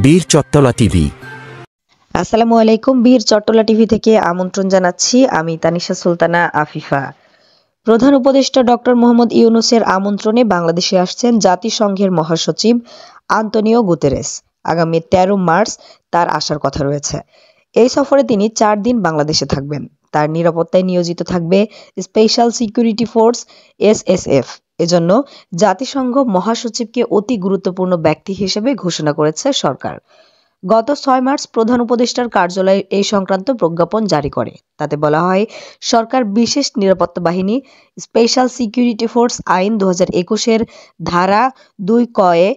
বীর চট্টলা টিভি। আসসালামু আলাইকুম। বীর চট্টলা টিভি থেকে আমন্ত্রণ জানাচ্ছি। আমি তানিশা সুলতানা আফিফা। প্রধান উপদেষ্টা ডক্টর মোহাম্মদ ইউনূসের আমন্ত্রণে বাংলাদেশে আসছেন জাতিসংঘের মহাসচিব আন্তোনিও গুতেরেস। আগামী ১৩ মার্চ তার আসার কথা রয়েছে। এই সফরে তিনি ৪ দিন বাংলাদেশে থাকবেন। তার নিরাপত্তায় নিয়োজিত থাকবে স্পেশাল সিকিউরিটি ফোর্স এসএসএফ। এজন্য জাতিসংঘ মহাসচিবকে অতি গুরুত্বপূর্ণ ব্যক্তি হিসেবে ঘোষণা করেছে সরকার। গত ৬ মার্চ প্রধান উপদেষ্টার কার্যালয় এই সংক্রান্ত প্রজ্ঞাপন জারি করে। তাতে বলা হয়, সরকার বিশেষ নিরাপত্তা বাহিনী স্পেশাল সিকিউরিটি ফোর্স আইন ২০২১-এর ধারা ২ ক এ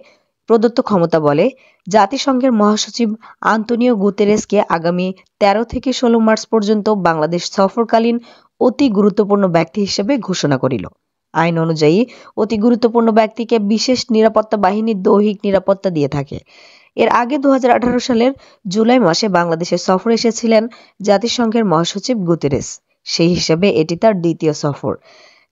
প্রদত্ত ক্ষমতা বলে জাতিসংঘের মহাসচিব আন্তোনিও গুতেরেসকে আগামী ১৩ থেকে ১৬ মার্চ পর্যন্ত বাংলাদেশ সফরকালীন অতি গুরুত্বপূর্ণ ব্যক্তি হিসেবে ঘোষণা করিল। আইন অনুযায়ী অতি গুরুত্বপূর্ণ ব্যক্তিকে বিশেষ নিরাপত্তা বাহিনী দৈহিক নিরাপত্তা দিয়ে থাকে। এর আগে ২০১৮ সালের জুলাই মাসে বাংলাদেশে সফরে এসেছিলেন জাতিসংঘের মহাসচিব গুতেরেস। সেই হিসেবে এটি তার দ্বিতীয় সফর।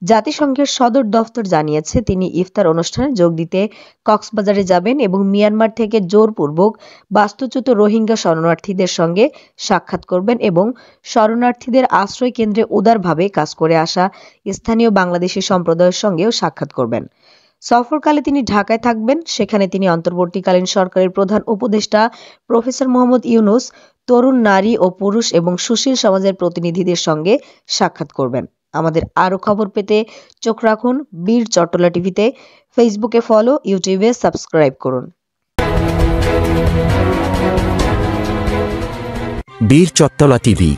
জাতিসংঘের সদর দফতর জানিয়েছে, তিনি ইফতার অনুষ্ঠানে যোগ দিতে কক্সবাজারে যাবেন এবং মিয়ানমার থেকে জোরপূর্বক বাস্তুচ্যুত রোহিঙ্গা শরণার্থীদের সঙ্গে সাক্ষাৎ করবেন এবং শরণার্থীদের আশ্রয় কেন্দ্রে উদারভাবে কাজ করে আসা স্থানীয় বাংলাদেশি সম্প্রদায়ের সঙ্গেও সাক্ষাৎ করবেন। সফরকালে তিনি ঢাকায় থাকবেন। সেখানে তিনি অন্তর্বর্তীকালীন সরকারের প্রধান উপদেষ্টা প্রফেসর মোহাম্মদ ইউনূস, তরুণ নারী ও পুরুষ এবং সুশীল সমাজের প্রতিনিধিদের সঙ্গে সাক্ষাৎ করবেন। আমাদের আরও খবর পেতে চোখ রাখুন বীর চট্টলা টিভিতে। ফেসবুকে ফলো, ইউটিউবে সাবস্ক্রাইব করুন। বীর চট্টলা টিভি।